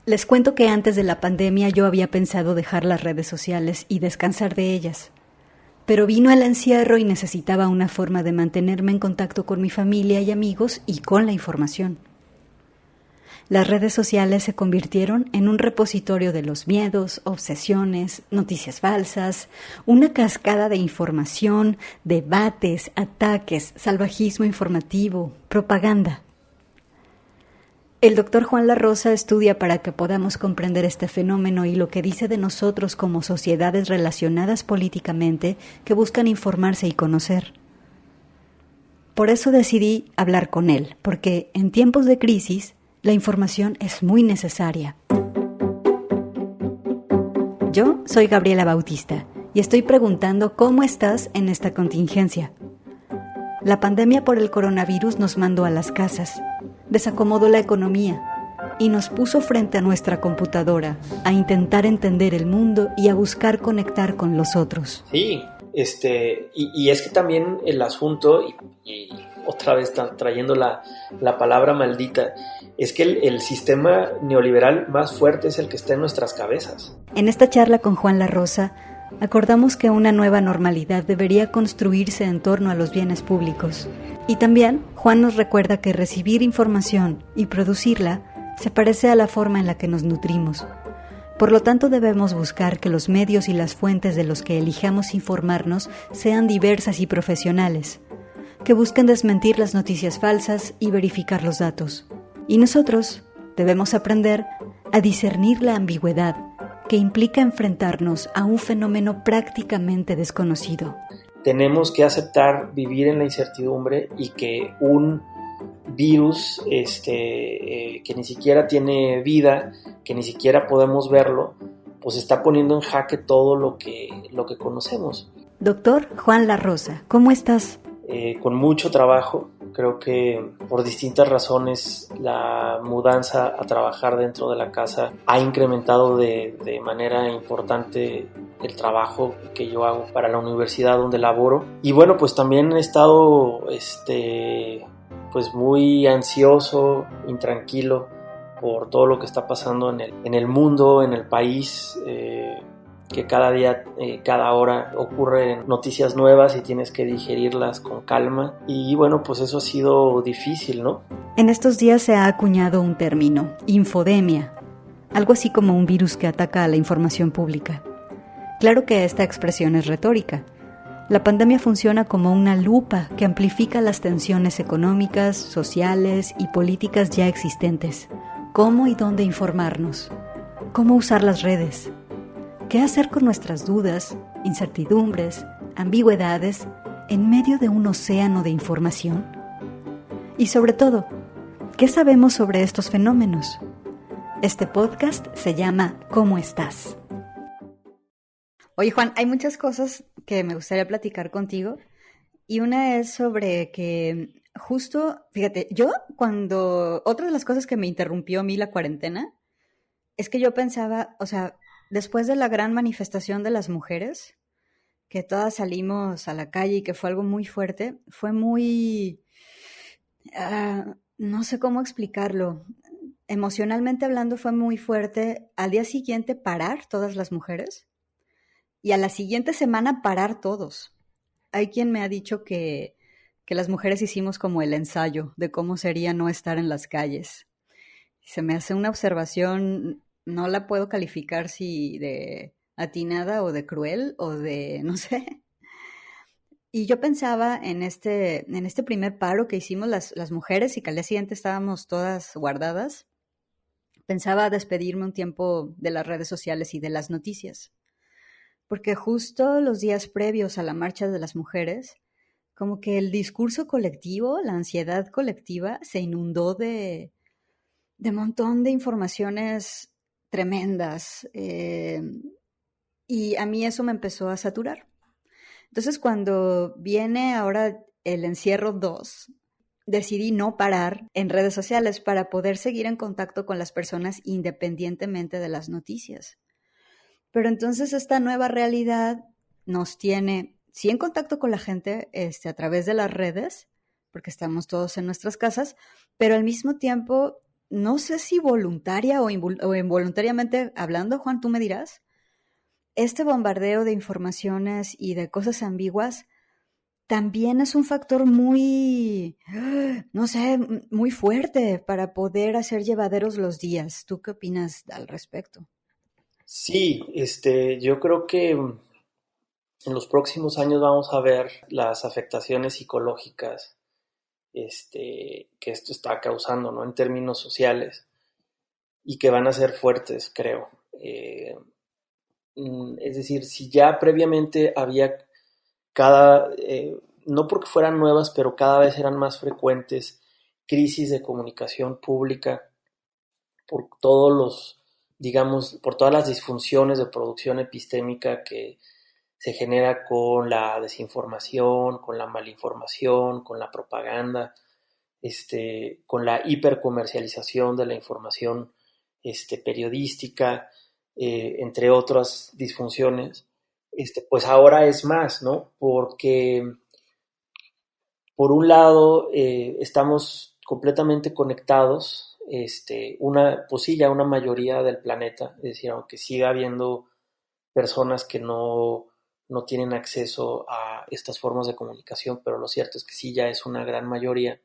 Les cuento que antes de la pandemia yo había pensado dejar las redes sociales y descansar de ellas. Pero vino el encierro y necesitaba una forma de mantenerme en contacto con mi familia y amigos y con la información. Las redes sociales se convirtieron en un repositorio de los miedos, obsesiones, noticias falsas, una cascada de información, debates, ataques, salvajismo informativo, propaganda. El doctor Juan La Rosa estudia para que podamos comprender este fenómeno y lo que dice de nosotros como sociedades relacionadas políticamente que buscan informarse y conocer. Por eso decidí hablar con él, porque en tiempos de crisis la información es muy necesaria. Yo soy Gabriela Bautista y estoy preguntando cómo estás en esta contingencia. La pandemia por el coronavirus nos mandó a las casas, desacomodó la economía y nos puso frente a nuestra computadora a intentar entender el mundo y a buscar conectar con los otros. Sí, y es que también el asunto, y otra vez trayendo la palabra maldita, es que el sistema neoliberal más fuerte es el que está en nuestras cabezas. En esta charla con Juan La Rosa, acordamos que una nueva normalidad debería construirse en torno a los bienes públicos. Y también Juan nos recuerda que recibir información y producirla se parece a la forma en la que nos nutrimos. Por lo tanto, debemos buscar que los medios y las fuentes de los que elijamos informarnos sean diversas y profesionales, que busquen desmentir las noticias falsas y verificar los datos. Y nosotros debemos aprender a discernir la ambigüedad que implica enfrentarnos a un fenómeno prácticamente desconocido. Tenemos que aceptar vivir en la incertidumbre y que un virus que ni siquiera tiene vida, que ni siquiera podemos verlo, pues está poniendo en jaque todo lo que conocemos. Doctor Juan La Rosa, ¿cómo estás? Con mucho trabajo. Creo que por distintas razones la mudanza a trabajar dentro de la casa ha incrementado de manera importante el trabajo que yo hago para la universidad donde laboro. Y bueno, pues también he estado pues muy ansioso, intranquilo por todo lo que está pasando en el mundo, en el país, que cada día, cada hora ocurren noticias nuevas y tienes que digerirlas con calma. Y bueno, pues eso ha sido difícil, ¿no? En estos días se ha acuñado un término, infodemia, algo así como un virus que ataca a la información pública. Claro que esta expresión es retórica. La pandemia funciona como una lupa que amplifica las tensiones económicas, sociales y políticas ya existentes. ¿Cómo y dónde informarnos? ¿Cómo usar las redes? ¿Qué hacer con nuestras dudas, incertidumbres, ambigüedades en medio de un océano de información? Y sobre todo, ¿qué sabemos sobre estos fenómenos? Este podcast se llama ¿Cómo estás? Oye, Juan, hay muchas cosas que me gustaría platicar contigo y una es sobre que justo, fíjate, otra de las cosas que me interrumpió a mí la cuarentena es que yo pensaba, o sea, después de la gran manifestación de las mujeres, que todas salimos a la calle y que fue algo muy fuerte, fue muy, no sé cómo explicarlo, emocionalmente hablando fue muy fuerte al día siguiente parar todas las mujeres y a la siguiente semana parar todos. Hay quien me ha dicho que las mujeres hicimos como el ensayo de cómo sería no estar en las calles. Se me hace una observación, no la puedo calificar si de atinada o de cruel o de, no sé. Y yo pensaba en este primer paro que hicimos las mujeres y que al día siguiente estábamos todas guardadas, pensaba despedirme un tiempo de las redes sociales y de las noticias. Porque justo los días previos a la marcha de las mujeres, como que el discurso colectivo, la ansiedad colectiva, se inundó de montón de informaciones tremendas y a mí eso me empezó a saturar. Entonces cuando viene ahora el encierro 2, decidí no parar en redes sociales para poder seguir en contacto con las personas independientemente de las noticias. Pero entonces esta nueva realidad nos tiene, sí en contacto con la gente a través de las redes, porque estamos todos en nuestras casas, pero al mismo tiempo no sé si voluntaria o involuntariamente hablando, Juan, tú me dirás, este bombardeo de informaciones y de cosas ambiguas también es un factor muy, no sé, muy fuerte para poder hacer llevaderos los días. ¿Tú qué opinas al respecto? Sí, yo creo que en los próximos años vamos a ver las afectaciones psicológicas que esto está causando, ¿no? En términos sociales y que van a ser fuertes, creo. Es decir, si ya previamente había no porque fueran nuevas, pero cada vez eran más frecuentes crisis de comunicación pública por todos digamos, por todas las disfunciones de producción epistémica que se genera con la desinformación, con la malinformación, con la propaganda, con la hipercomercialización de la información periodística, entre otras disfunciones, pues ahora es más, ¿no? Porque por un lado estamos completamente conectados, pues sí, ya una mayoría del planeta, es decir, aunque siga habiendo personas que no tienen acceso a estas formas de comunicación, pero lo cierto es que sí, ya es una gran mayoría.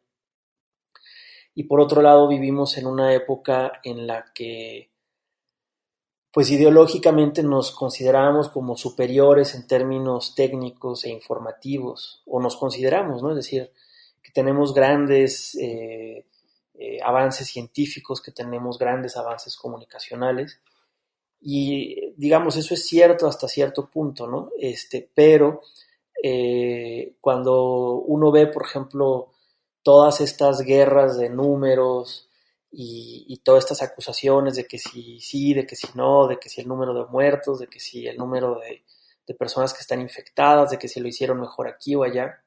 Y por otro lado, vivimos en una época en la que, pues ideológicamente nos consideramos como superiores en términos técnicos e informativos, o nos consideramos, ¿no? Es decir, que tenemos grandes avances científicos, que tenemos grandes avances comunicacionales, y digamos, eso es cierto hasta cierto punto, ¿no? Pero cuando uno ve, por ejemplo, todas estas guerras de números y todas estas acusaciones de que si sí, de que si no, de que si el número de muertos, de que si el número de personas que están infectadas, de que si lo hicieron mejor aquí o allá,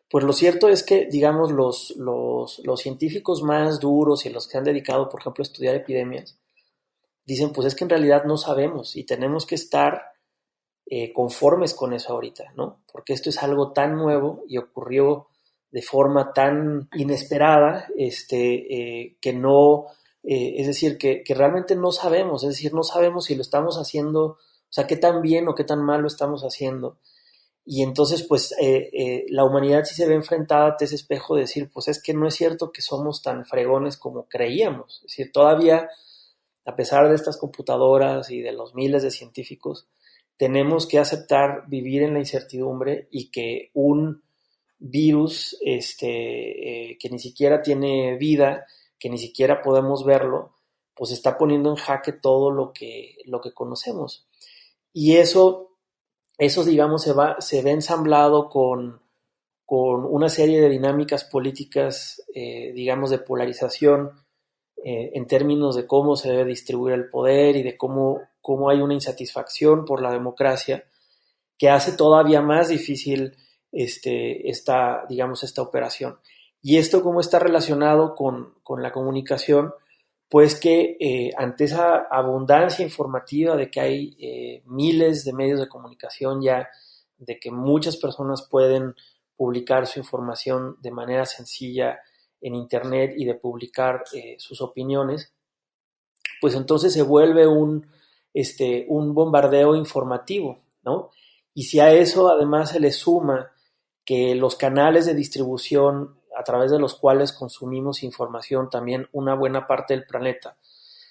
pues lo cierto es que, digamos, los científicos más duros y los que se han dedicado, por ejemplo, a estudiar epidemias, dicen, pues es que en realidad no sabemos y tenemos que estar conformes con eso ahorita, ¿no? Porque esto es algo tan nuevo y ocurrió de forma tan inesperada, que no, es decir, que realmente no sabemos, es decir, no sabemos si lo estamos haciendo, o sea, qué tan bien o qué tan mal lo estamos haciendo. Y entonces, pues, la humanidad sí se ve enfrentada ante ese espejo de decir, pues es que no es cierto que somos tan fregones como creíamos. Es decir, todavía, a pesar de estas computadoras y de los miles de científicos, tenemos que aceptar vivir en la incertidumbre y que un virus que ni siquiera tiene vida, que ni siquiera podemos verlo, pues está poniendo en jaque todo lo que conocemos. Y eso digamos, se ve ensamblado con una serie de dinámicas políticas, digamos, de polarización, en términos de cómo se debe distribuir el poder y de cómo hay una insatisfacción por la democracia que hace todavía más difícil esta operación. Y esto cómo está relacionado con la comunicación, pues que ante esa abundancia informativa de que hay miles de medios de comunicación ya, de que muchas personas pueden publicar su información de manera sencilla en Internet y de publicar sus opiniones, pues entonces se vuelve un bombardeo informativo, ¿no? Y si a eso además se le suma que los canales de distribución a través de los cuales consumimos información, también una buena parte del planeta,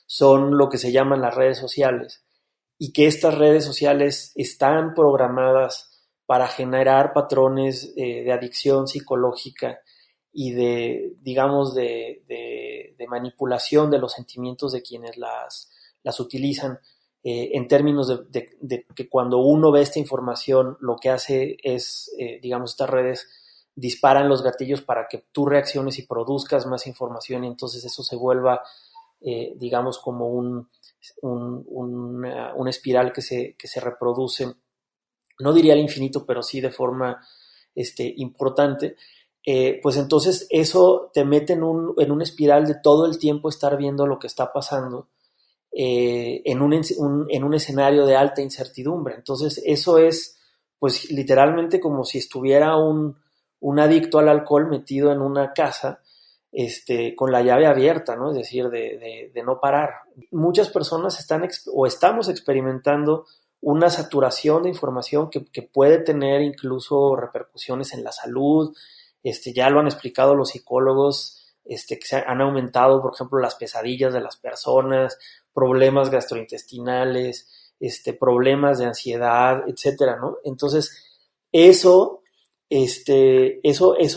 son lo que se llaman las redes sociales, y que estas redes sociales están programadas para generar patrones de adicción psicológica y digamos, de manipulación de los sentimientos de quienes las utilizan, en términos de que cuando uno ve esta información, lo que hace es, digamos, estas redes disparan los gatillos para que tú reacciones y produzcas más información, y entonces eso se vuelva, digamos, como una espiral que se reproduce, no diría al infinito, pero sí de forma importante. Pues entonces eso te mete en una espiral de todo el tiempo estar viendo lo que está pasando, en un escenario de alta incertidumbre. Entonces eso es, pues literalmente como si estuviera un adicto al alcohol metido en una casa, con la llave abierta, ¿no? Es decir, de no parar. Muchas personas estamos experimentando una saturación de información que puede tener incluso repercusiones en la salud. Ya lo han explicado los psicólogos, que han aumentado, por ejemplo, las pesadillas de las personas, problemas gastrointestinales, problemas de ansiedad, etcétera, ¿no? Entonces, eso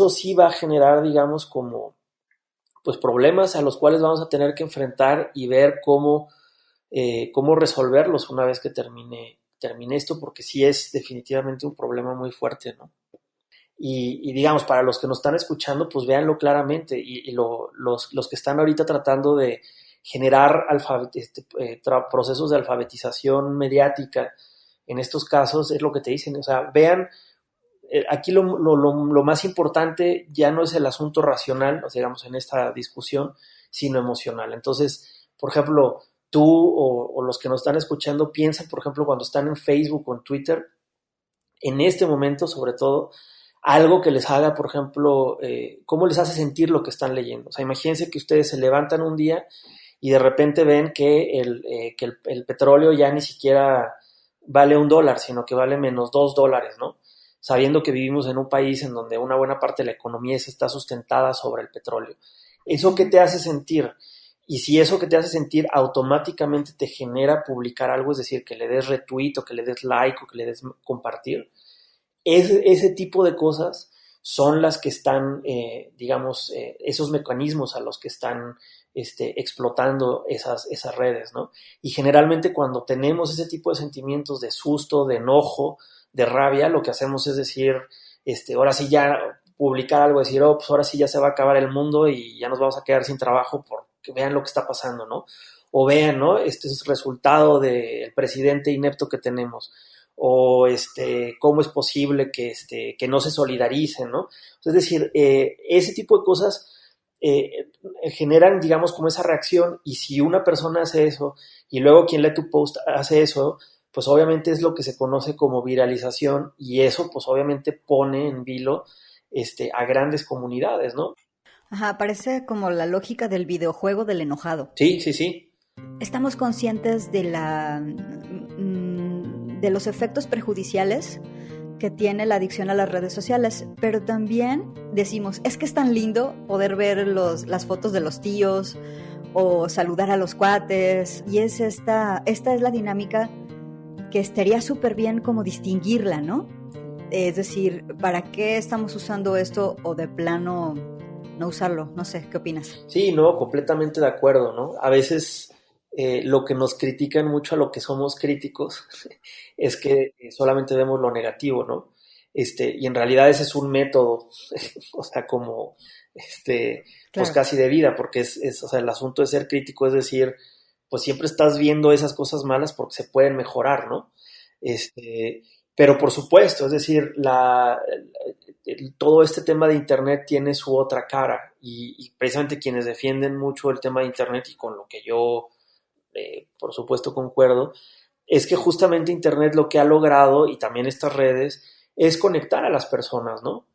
sí va a generar, digamos, como pues problemas a los cuales vamos a tener que enfrentar y ver cómo resolverlos una vez que termine esto, porque sí es definitivamente un problema muy fuerte, ¿no? Y digamos, para los que nos están escuchando, pues véanlo claramente, y los que están ahorita tratando de generar procesos de alfabetización mediática en estos casos, es lo que te dicen, o sea, vean, aquí lo más importante ya no es el asunto racional, o sea, digamos, en esta discusión, sino emocional. Entonces, por ejemplo, tú o los que nos están escuchando piensan, por ejemplo, cuando están en Facebook o en Twitter, en este momento, sobre todo, algo que les haga, por ejemplo, cómo les hace sentir lo que están leyendo. O sea, imagínense que ustedes se levantan un día y de repente ven que el petróleo ya ni siquiera vale $1, sino que vale menos $2, ¿no? Sabiendo que vivimos en un país en donde una buena parte de la economía está sustentada sobre el petróleo. ¿Eso qué te hace sentir? Y si eso que te hace sentir automáticamente te genera publicar algo, es decir, que le des retweet o que le des like o que le des compartir, ese tipo de cosas son las que están, digamos, esos mecanismos a los que están explotando esas redes, ¿no? Y generalmente cuando tenemos ese tipo de sentimientos de susto, de enojo, de rabia, lo que hacemos es decir, ahora sí ya publicar algo, decir, oh, pues ahora sí ya se va a acabar el mundo y ya nos vamos a quedar sin trabajo porque vean lo que está pasando, ¿no? O vean, ¿no? Este es el resultado del presidente inepto que tenemos. O cómo es posible que no se solidaricen, ¿no? Es decir, ese tipo de cosas generan, digamos, como esa reacción, y si una persona hace eso y luego quien lee tu post hace eso, pues obviamente es lo que se conoce como viralización, y eso pues obviamente pone en vilo a grandes comunidades, ¿no? Ajá, parece como la lógica del videojuego del enojado. Sí, sí, sí. Estamos conscientes de los efectos perjudiciales que tiene la adicción a las redes sociales, pero también decimos, es que es tan lindo poder ver las fotos de los tíos o saludar a los cuates, y esta es la dinámica que estaría súper bien como distinguirla, ¿no? Es decir, ¿para qué estamos usando esto o de plano no usarlo? No sé, ¿qué opinas? Sí, no, completamente de acuerdo, ¿no? A veces lo que nos critican mucho a lo que somos críticos es que solamente vemos lo negativo, ¿no? Y en realidad ese es un método, o sea, como, pues Claro. casi de vida, porque o sea, el asunto de ser crítico es decir, pues siempre estás viendo esas cosas malas porque se pueden mejorar, ¿no? Pero por supuesto, es decir, todo este tema de Internet tiene su otra cara, y precisamente quienes defienden mucho el tema de Internet, y con lo que yo, por supuesto, concuerdo, es que justamente Internet lo que ha logrado, y también estas redes, es conectar a las personas, ¿no?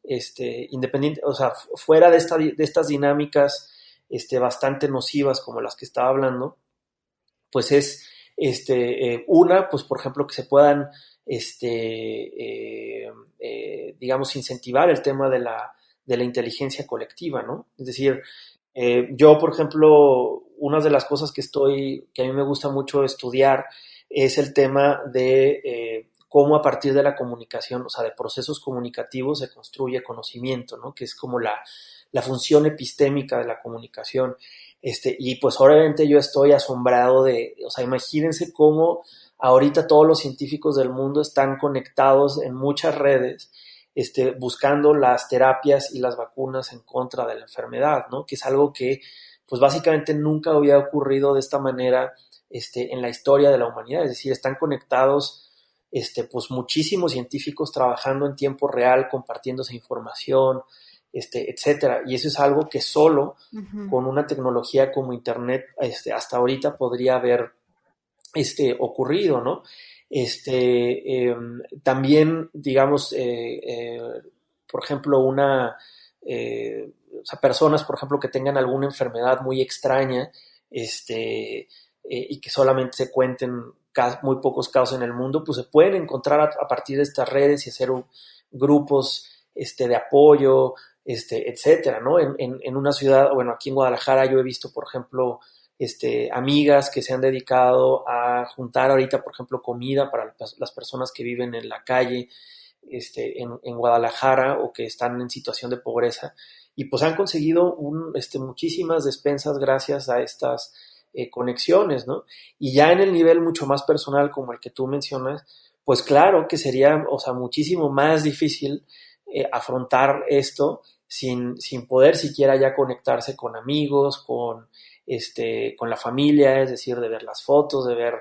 Independiente, o sea, fuera de estas dinámicas bastante nocivas como las que estaba hablando, pues es una, pues por ejemplo, que se puedan digamos, incentivar el tema de la inteligencia colectiva, ¿no? Es decir, yo, por ejemplo, una de las cosas que a mí me gusta mucho estudiar es el tema de cómo a partir de la comunicación, o sea, de procesos comunicativos se construye conocimiento, ¿no? Que es como la función epistémica de la comunicación. Y pues obviamente yo estoy asombrado o sea, imagínense cómo ahorita todos los científicos del mundo están conectados en muchas redes, buscando las terapias y las vacunas en contra de la enfermedad, ¿no? Que es algo que, pues básicamente nunca había ocurrido de esta manera, en la historia de la humanidad. Es decir, están conectados, pues muchísimos científicos trabajando en tiempo real, compartiendo esa información, etcétera. Y eso es algo que solo Uh-huh. con una tecnología como Internet, hasta ahorita podría haber ocurrido, ¿no? También, digamos, por ejemplo, o sea, personas, por ejemplo, que tengan alguna enfermedad muy extraña, y que solamente se cuenten muy pocos casos en el mundo, pues se pueden encontrar a partir de estas redes y hacer grupos de apoyo, etcétera, ¿no? En una ciudad, bueno, aquí en Guadalajara yo he visto, por ejemplo, amigas que se han dedicado a juntar ahorita, por ejemplo, comida para las personas que viven en la calle, en Guadalajara, o que están en situación de pobreza, y pues han conseguido muchísimas despensas gracias a estas conexiones, ¿no? Y ya en el nivel mucho más personal, como el que tú mencionas, pues claro que sería, o sea, muchísimo más difícil afrontar esto sin poder siquiera ya conectarse con amigos, con la familia, es decir, de ver las fotos, de ver,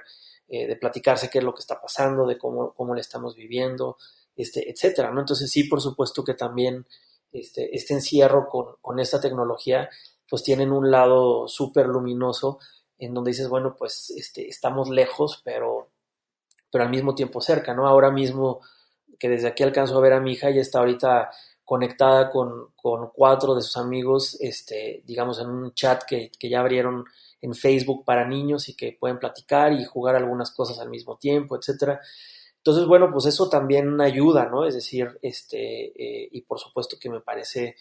de platicarse qué es lo que está pasando, de cómo le estamos viviendo, etcétera, ¿no? Entonces sí, por supuesto que también este encierro con esta tecnología, pues tienen un lado súper luminoso, en donde dices, bueno, pues estamos lejos, pero al mismo tiempo cerca, ¿no? Ahora mismo que desde aquí alcanzo a ver a mi hija, ella está ahorita conectada con 4 de sus amigos, digamos, en un chat que ya abrieron en Facebook para niños y que pueden platicar y jugar algunas cosas al mismo tiempo, etcétera. Entonces, bueno, pues eso también ayuda, ¿no? Es decir, y por supuesto que me parece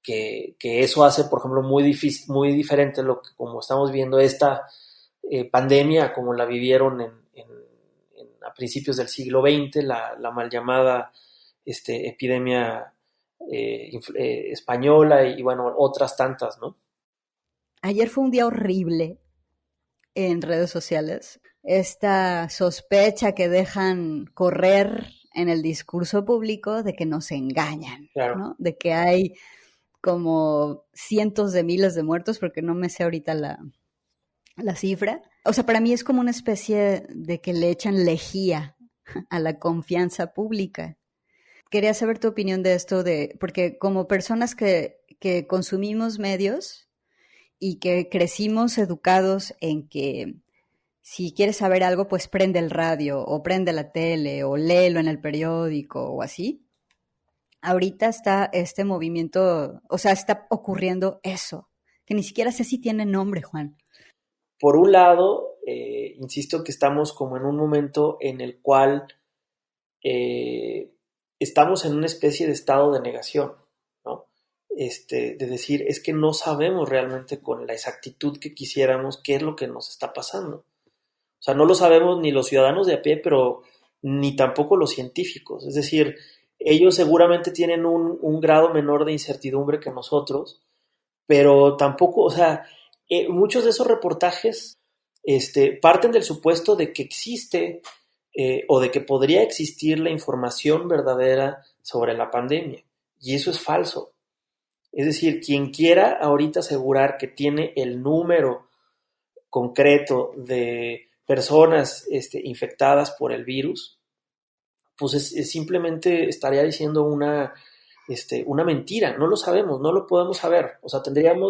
que eso hace, por ejemplo, muy difícil, muy diferente lo que como estamos viendo esta pandemia, como la vivieron a principios del siglo XX, la mal llamada epidemia española y, bueno, otras tantas, ¿no? Ayer fue un día horrible en redes sociales. Esta sospecha que dejan correr en el discurso público de que nos engañan, Claro. ¿no? De que hay como cientos de miles de muertos, porque no me sé ahorita la cifra. O sea, para mí es como una especie de que le echan lejía a la confianza pública. Quería saber tu opinión de esto, porque como personas que consumimos medios y que crecimos educados en que si quieres saber algo, pues prende el radio o prende la tele o léelo en el periódico o así. Ahorita está este movimiento, o sea, está ocurriendo eso, que ni siquiera sé si tiene nombre, Juan. Por un lado, insisto que estamos como en un momento en el cual estamos en una especie de estado de negación, ¿no? De decir, es que no sabemos realmente con la exactitud que quisiéramos qué es lo que nos está pasando. O sea, no lo sabemos ni los ciudadanos de a pie, pero ni tampoco los científicos. Es decir, ellos seguramente tienen un grado menor de incertidumbre que nosotros, pero tampoco, o sea, muchos de esos reportajes parten del supuesto de que existe o de que podría existir la información verdadera sobre la pandemia, y eso es falso. Es decir, quien quiera ahorita asegurar que tiene el número concreto de personas infectadas por el virus, pues simplemente estaría diciendo una mentira. No lo sabemos, no lo podemos saber. O sea,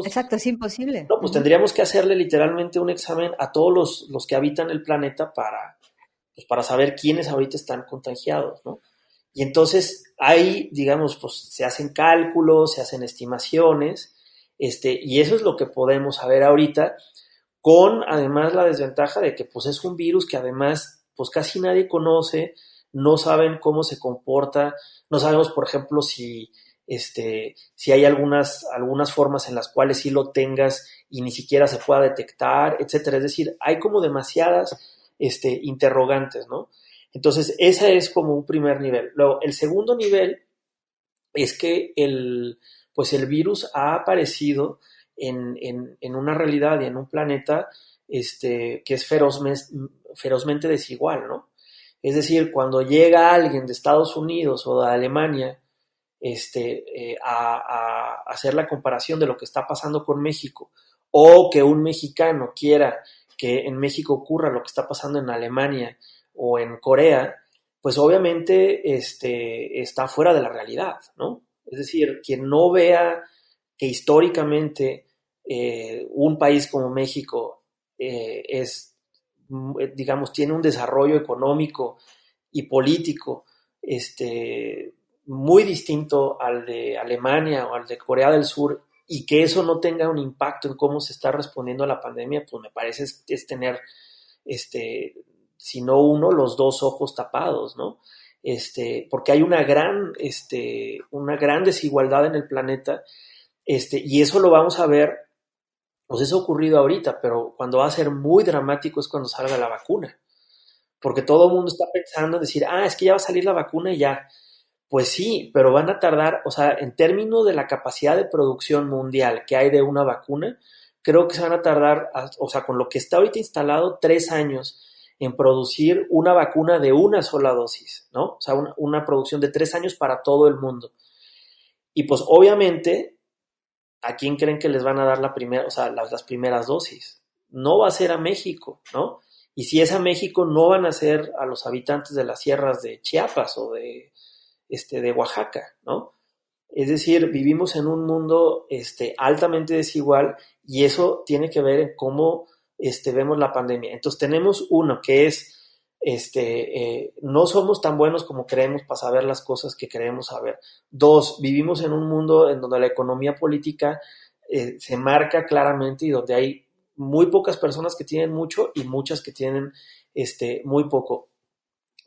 Exacto, es imposible. no, pues tendríamos que hacerle literalmente un examen a todos los que habitan el planeta para saber quiénes ahorita están contagiados, ¿no? Y entonces ahí, digamos, pues se hacen cálculos, se hacen estimaciones, y eso es lo que podemos saber ahorita, con además la desventaja de que pues es un virus que además pues casi nadie conoce, no saben cómo se comporta, no sabemos, por ejemplo, si hay algunas formas en las cuales sí lo tengas y ni siquiera se pueda detectar, etcétera. Es decir, hay como demasiadas interrogantes, ¿no? Entonces, ese es como un primer nivel. Luego, el segundo nivel es que pues el virus ha aparecido en una realidad y en un planeta que es ferozmente desigual, ¿no? Es decir, cuando llega alguien de Estados Unidos o de Alemania a hacer la comparación de lo que está pasando con México, o que un mexicano quiera que en México ocurra lo que está pasando en Alemania o en Corea, pues obviamente está fuera de la realidad, ¿no? Es decir, quien no vea que históricamente un país como México digamos, tiene un desarrollo económico y político muy distinto al de Alemania o al de Corea del Sur, y que eso no tenga un impacto en cómo se está respondiendo a la pandemia, pues me parece es tener, si no uno, los dos ojos tapados, ¿no? Porque hay una gran desigualdad en el planeta, y eso lo vamos a ver, pues eso ha ocurrido ahorita, pero cuando va a ser muy dramático es cuando salga la vacuna, porque todo el mundo está pensando en decir, es que ya va a salir la vacuna y ya. Pues sí, pero van a tardar, o sea, en términos de la capacidad de producción mundial que hay de una vacuna, creo que se van a tardar, o sea, con lo que está ahorita instalado, 3 años en producir una vacuna de una sola dosis, ¿no? O sea, una producción de 3 años para todo el mundo. Y pues obviamente, ¿a quién creen que les van a dar la primera, o sea, las primeras dosis? No va a ser a México, ¿no? Y si es a México, no van a ser a los habitantes de las sierras de Chiapas o de Oaxaca, ¿no? Es decir, vivimos en un mundo altamente desigual y eso tiene que ver en cómo vemos la pandemia. Entonces tenemos uno que es, no somos tan buenos como creemos para saber las cosas que queremos saber. Dos, vivimos en un mundo en donde la economía política se marca claramente y donde hay muy pocas personas que tienen mucho y muchas que tienen muy poco.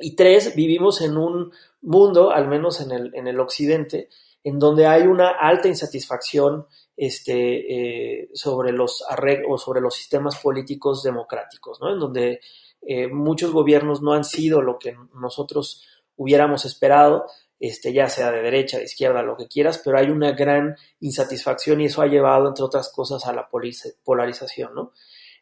Y tres, vivimos en un mundo, al menos en el occidente, en donde hay una alta insatisfacción sobre los arreglos, sobre los sistemas políticos democráticos, ¿no? En donde muchos gobiernos no han sido lo que nosotros hubiéramos esperado, ya sea de derecha, de izquierda, lo que quieras, pero hay una gran insatisfacción y eso ha llevado, entre otras cosas, a la polarización, ¿no?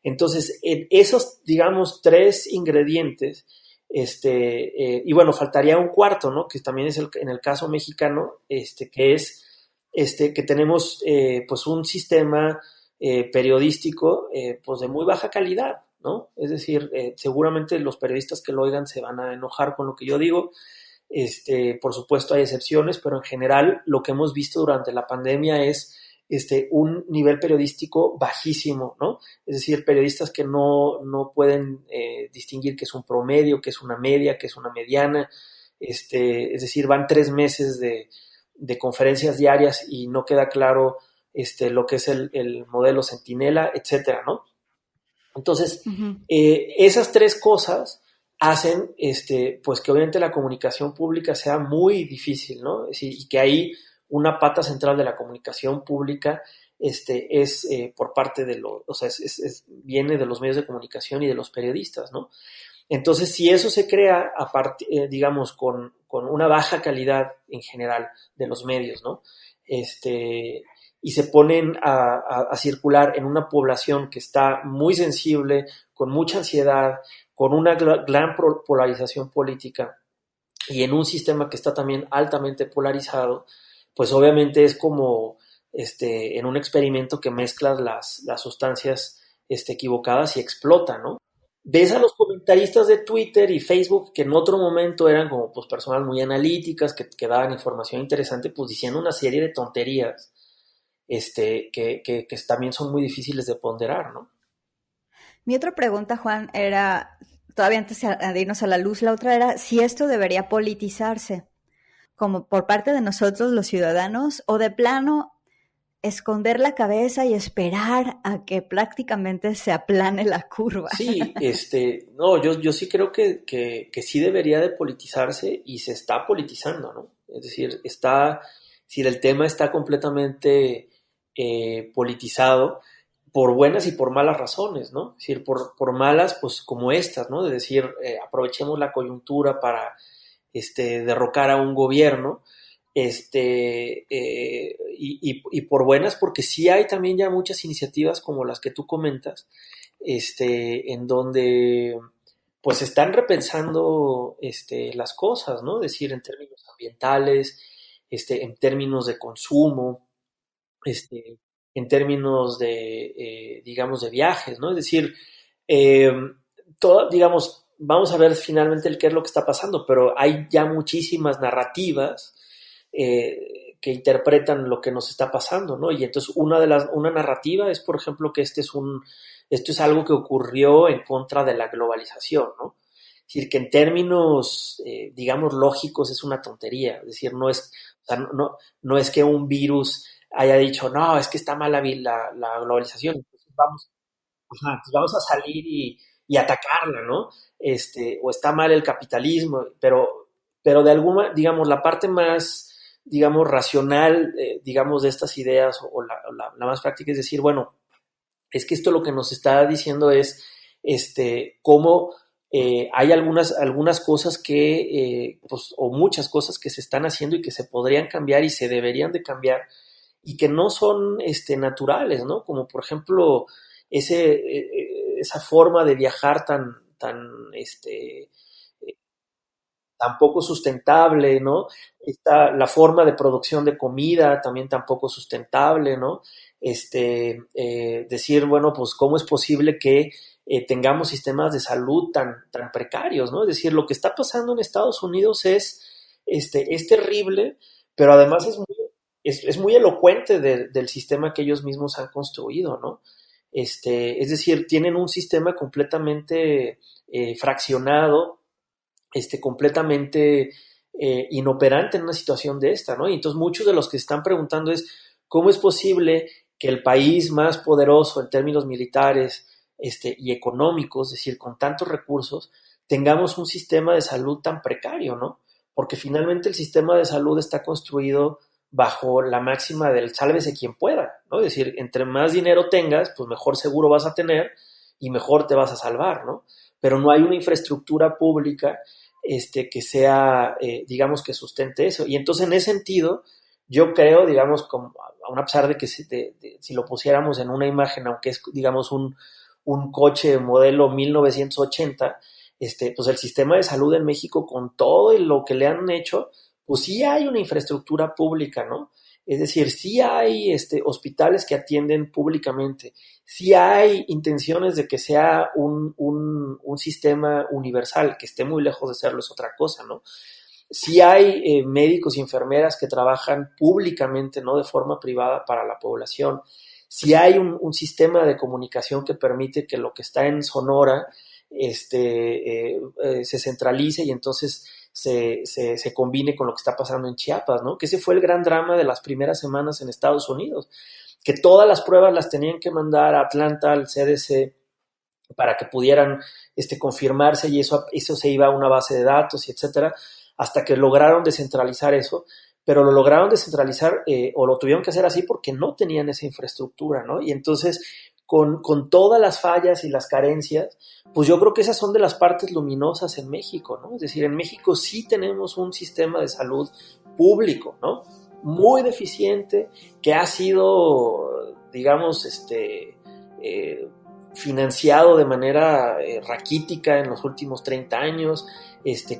Entonces, esos, digamos, tres ingredientes, y bueno, faltaría un cuarto, ¿no? Que también es en el caso mexicano, que es que tenemos pues un sistema periodístico pues de muy baja calidad, ¿no? Es decir, seguramente los periodistas que lo oigan se van a enojar con lo que yo digo. Por supuesto hay excepciones, pero en general lo que hemos visto durante la pandemia es un nivel periodístico bajísimo, ¿no? Es decir, periodistas que no pueden distinguir qué es un promedio, qué es una media, qué es una mediana, es decir, van 3 meses de conferencias diarias y no queda claro lo que es el modelo Centinela, etcétera, ¿no? Entonces, esas tres cosas hacen pues que obviamente la comunicación pública sea muy difícil, ¿no? Es decir, y que ahí una pata central de la comunicación pública es por parte de los, o sea, viene de los medios de comunicación y de los periodistas, ¿no? Entonces, si eso se crea, digamos, con una baja calidad en general de los medios, ¿no? Y se ponen a circular en una población que está muy sensible, con mucha ansiedad, con una gran polarización política y en un sistema que está también altamente polarizado, pues obviamente es como en un experimento que mezclas las sustancias equivocadas y explota, ¿no? Ves a los comentaristas de Twitter y Facebook que en otro momento eran como pues personas muy analíticas, que daban información interesante, pues diciendo una serie de tonterías que también son muy difíciles de ponderar, ¿no? Mi otra pregunta, Juan, era, todavía antes de irnos a la luz, la otra era si esto debería politizarse, como por parte de nosotros los ciudadanos, o de plano esconder la cabeza y esperar a que prácticamente se aplane la curva. Sí, no, yo sí creo que sí debería de politizarse y se está politizando, ¿no? Es decir, si el tema está completamente politizado por buenas y por malas razones, ¿no? Es decir, por malas, pues como estas, ¿no? De decir, aprovechemos la coyuntura para derrocar a un gobierno, y por buenas, porque sí hay también ya muchas iniciativas como las que tú comentas, en donde pues están repensando las cosas, ¿no? Es decir, en términos ambientales, en términos de consumo, en términos de, digamos, de viajes, ¿no? Es decir, eh, digamos, vamos a ver finalmente qué es lo que está pasando, pero hay ya muchísimas narrativas que interpretan lo que nos está pasando, ¿no? Y entonces una narrativa es, por ejemplo, que esto es algo que ocurrió en contra de la globalización, ¿no? Es decir, que en términos, digamos, lógicos es una tontería, es decir, o sea, no es que un virus haya dicho, no, es que está mal la globalización, entonces ajá, pues vamos a salir y atacarla, ¿no? O está mal el capitalismo, pero de alguna, digamos, la parte más, digamos, racional, digamos, de estas ideas o la más práctica es decir, bueno, es que esto lo que nos está diciendo es, cómo hay algunas cosas pues, o muchas cosas que se están haciendo y que se podrían cambiar y se deberían de cambiar y que no son naturales, ¿no? Como por ejemplo esa forma de viajar tan poco sustentable, ¿no? La forma de producción de comida también tan poco sustentable, ¿no? Decir, bueno, pues cómo es posible que tengamos sistemas de salud tan precarios, ¿no? Es decir, lo que está pasando en Estados Unidos es terrible, pero además es muy elocuente del sistema que ellos mismos han construido, ¿no? Es decir, tienen un sistema completamente fraccionado, completamente inoperante en una situación de esta, ¿no? Y entonces muchos de los que se están preguntando es cómo es posible que el país más poderoso en términos militares y económicos, es decir, con tantos recursos, tengamos un sistema de salud tan precario, ¿no? Porque finalmente el sistema de salud está construido bajo la máxima del sálvese quien pueda, ¿no? Es decir, entre más dinero tengas, pues mejor seguro vas a tener y mejor te vas a salvar, ¿no? Pero no hay una infraestructura pública que sea, digamos, que sustente eso. Y entonces, en ese sentido, yo creo, digamos, como, a pesar de que si lo pusiéramos en una imagen, aunque es, digamos, un coche modelo 1980, pues el sistema de salud en México, con todo lo que le han hecho, pues sí hay una infraestructura pública, ¿no? Es decir, sí hay hospitales que atienden públicamente, sí hay intenciones de que sea un sistema universal, que esté muy lejos de serlo es otra cosa, ¿no? Sí hay médicos y enfermeras que trabajan públicamente, no de forma privada para la población. Sí hay un sistema de comunicación que permite que lo que está en Sonora se centralice y entonces se combine con lo que está pasando en Chiapas, ¿no? Que ese fue el gran drama de las primeras semanas en Estados Unidos, que todas las pruebas las tenían que mandar a Atlanta, al CDC, para que pudieran confirmarse y eso se iba a una base de datos y etcétera, hasta que lograron descentralizar eso, pero lo lograron descentralizar o lo tuvieron que hacer así porque no tenían esa infraestructura, ¿no? Y entonces, con todas las fallas y las carencias, pues yo creo que esas son de las partes luminosas en México, ¿no? Es decir, en México sí tenemos un sistema de salud público, ¿no? Muy deficiente, que ha sido, digamos, financiado de manera raquítica en los últimos 30 años,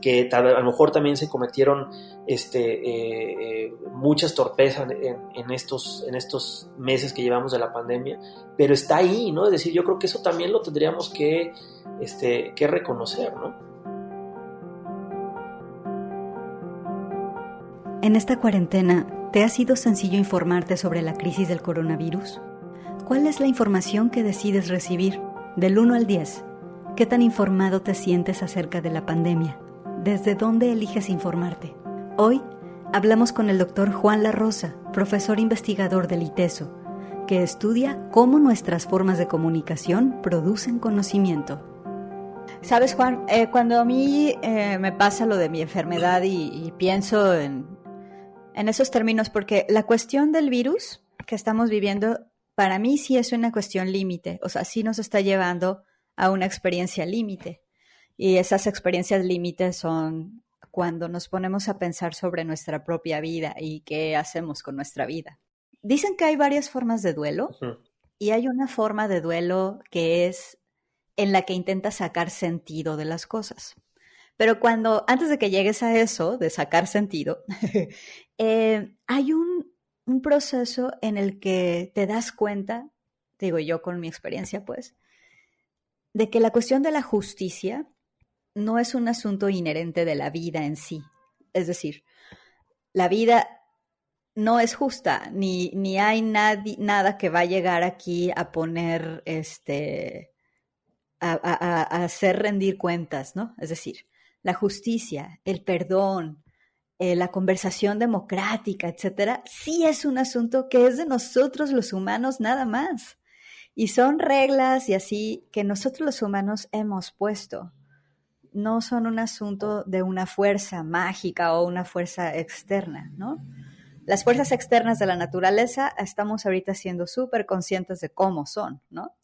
que a lo mejor también se cometieron muchas torpezas en estos meses que llevamos de la pandemia, pero está ahí, ¿no? Es decir, yo creo que eso también lo tendríamos que reconocer, ¿no? En esta cuarentena, ¿te ha sido sencillo informarte sobre la crisis del coronavirus? ¿Cuál es la información que decides recibir? Del 1 al 10, ¿qué tan informado te sientes acerca de la pandemia? ¿Desde dónde eliges informarte? Hoy hablamos con el doctor Juan La Rosa, profesor investigador del ITESO, que estudia cómo nuestras formas de comunicación producen conocimiento. Sabes, Juan, cuando a mí me pasa lo de mi enfermedad y pienso en esos términos, porque la cuestión del virus que estamos viviendo, para mí sí es una cuestión límite, o sea, sí nos está llevando a una experiencia límite. Y esas experiencias límites son cuando nos ponemos a pensar sobre nuestra propia vida y qué hacemos con nuestra vida. Dicen que hay varias formas de duelo y hay una forma de duelo que es en la que intentas sacar sentido de las cosas. Pero antes de que llegues a eso, de sacar sentido, hay un proceso en el que te das cuenta, digo yo con mi experiencia pues, de que la cuestión de la justicia no es un asunto inherente de la vida en sí. Es decir, la vida no es justa, ni hay nada que va a llegar aquí a poner, a hacer rendir cuentas, ¿no? Es decir, la justicia, el perdón, la conversación democrática, etcétera, sí es un asunto que es de nosotros los humanos nada más. Y son reglas y así que nosotros los humanos hemos puesto. No son un asunto de una fuerza mágica o una fuerza externa, ¿no? Las fuerzas externas de la naturaleza estamos ahorita siendo súper conscientes de cómo son, ¿no?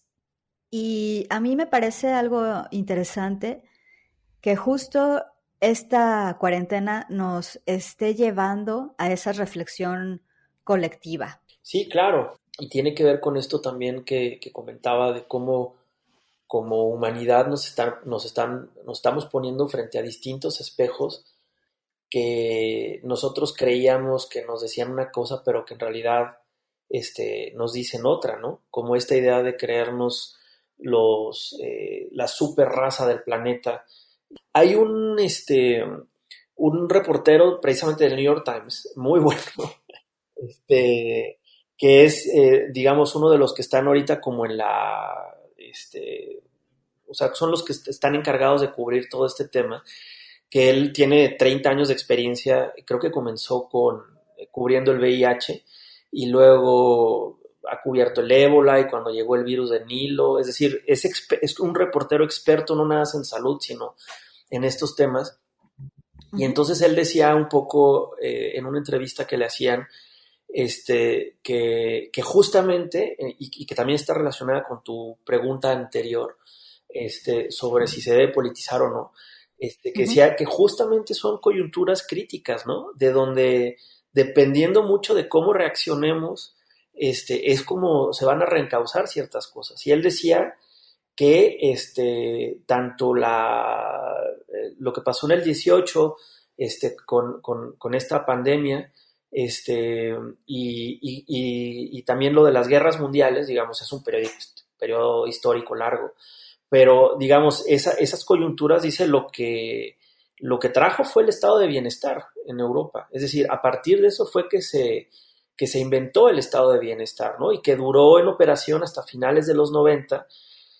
Y a mí me parece algo interesante que justo esta cuarentena nos esté llevando a esa reflexión colectiva. Sí, claro. Y tiene que ver con esto también que comentaba de cómo como humanidad nos estamos poniendo frente a distintos espejos que nosotros creíamos que nos decían una cosa, pero que en realidad nos dicen otra, ¿no? Como esta idea de creernos la super raza del planeta. Hay un reportero precisamente del New York Times, muy bueno, este, que es, digamos, uno de los que están ahorita como en o sea, son los que están encargados de cubrir todo este tema, que él tiene 30 años de experiencia, creo que comenzó cubriendo el VIH y luego ha cubierto el ébola y cuando llegó el virus del Nilo, es decir, es un reportero experto no nada más en salud, sino en estos temas. Y entonces él decía un poco en una entrevista que le hacían, que justamente, y que también está relacionada con tu pregunta anterior, sobre si se debe politizar o no, que decía que justamente son coyunturas críticas, ¿no? De donde, dependiendo mucho de cómo reaccionemos, es como se van a reencauzar ciertas cosas. Y él decía que tanto lo que pasó en el 18 con esta pandemia, y también lo de las guerras mundiales, digamos, es un periodo histórico largo, pero digamos, esas coyunturas, dice, lo que trajo fue el estado de bienestar en Europa. Es decir, a partir de eso fue que se inventó el estado de bienestar, ¿no? Y que duró en operación hasta finales de los 90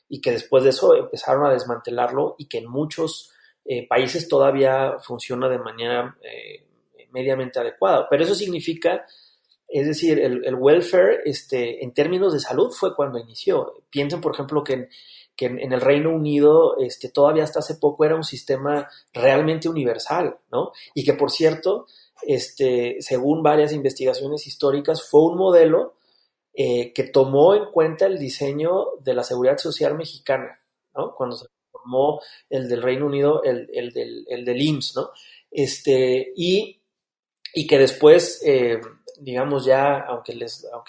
y que después de eso empezaron a desmantelarlo y que en muchos países todavía funciona de manera mediamente adecuada. Pero eso significa, es decir, el welfare en términos de salud fue cuando inició. Piensen, por ejemplo, que en el Reino Unido todavía hasta hace poco era un sistema realmente universal, ¿no? Y que, por cierto, según varias investigaciones históricas, fue un modelo que tomó en cuenta el diseño de la seguridad social mexicana, ¿no? Cuando se formó el del Reino Unido, el del IMSS, ¿no? Y que después, digamos ya, aunque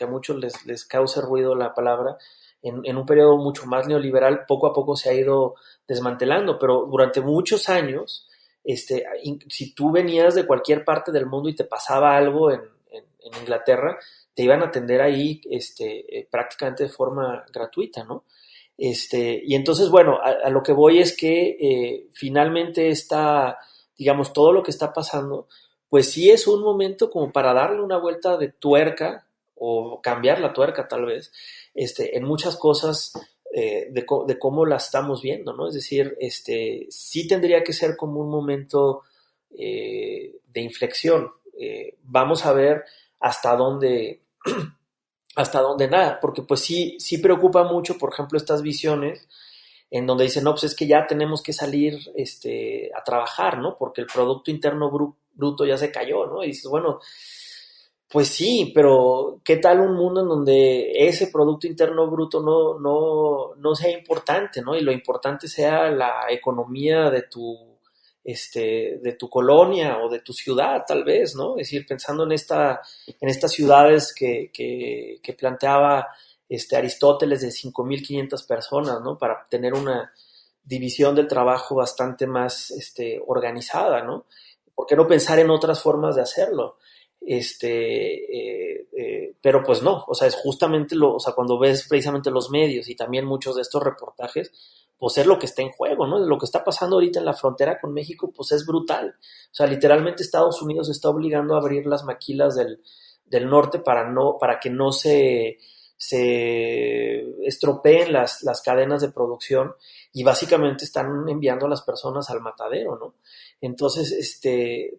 a muchos les cause ruido la palabra, en un periodo mucho más neoliberal, poco a poco se ha ido desmantelando, pero durante muchos años, si tú venías de cualquier parte del mundo y te pasaba algo en Inglaterra, te iban a atender ahí prácticamente de forma gratuita, ¿no? Y entonces, bueno, a lo que voy es que finalmente digamos, todo lo que está pasando, pues sí es un momento como para darle una vuelta de tuerca o cambiar la tuerca tal vez, en muchas cosas de cómo la estamos viendo, ¿no? Es decir, sí tendría que ser como un momento de inflexión. Vamos a ver hasta dónde nada, porque pues sí preocupa mucho, por ejemplo, estas visiones en donde dicen, no, pues es que ya tenemos que salir a trabajar, ¿no? Porque el Producto Interno Bruto ya se cayó, ¿no? Y dices, bueno, pues sí, pero ¿qué tal un mundo en donde ese Producto Interno Bruto no sea importante, ¿no? Y lo importante sea la economía de tu colonia o de tu ciudad, tal vez, ¿no? Es decir, pensando en estas ciudades que planteaba Aristóteles de 5.500 personas, ¿no? Para tener una división del trabajo bastante más organizada, ¿no? ¿Por qué no pensar en otras formas de hacerlo? Pero pues no, o sea, es justamente o sea, cuando ves precisamente los medios y también muchos de estos reportajes, pues es lo que está en juego, ¿no? Lo que está pasando ahorita en la frontera con México, pues es brutal. O sea, literalmente Estados Unidos está obligando a abrir las maquilas del norte para que no se se estropeen las cadenas de producción y básicamente están enviando a las personas al matadero, ¿no? Entonces,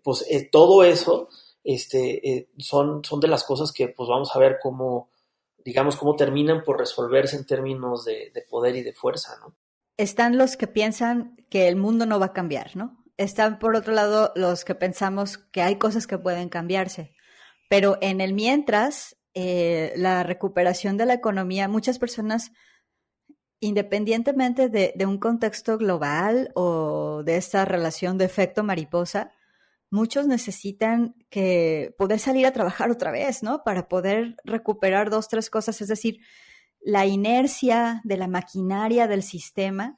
pues todo eso son de las cosas que pues vamos a ver cómo, digamos, cómo terminan por resolverse en términos de poder y de fuerza, ¿no? Están los que piensan que el mundo no va a cambiar, ¿no? Están, por otro lado, los que pensamos que hay cosas que pueden cambiarse. Pero en el mientras, la recuperación de la economía, muchas personas, independientemente de un contexto global o de esta relación de efecto mariposa, muchos necesitan que poder salir a trabajar otra vez, ¿no? Para poder recuperar dos, tres cosas. Es decir, la inercia de la maquinaria del sistema,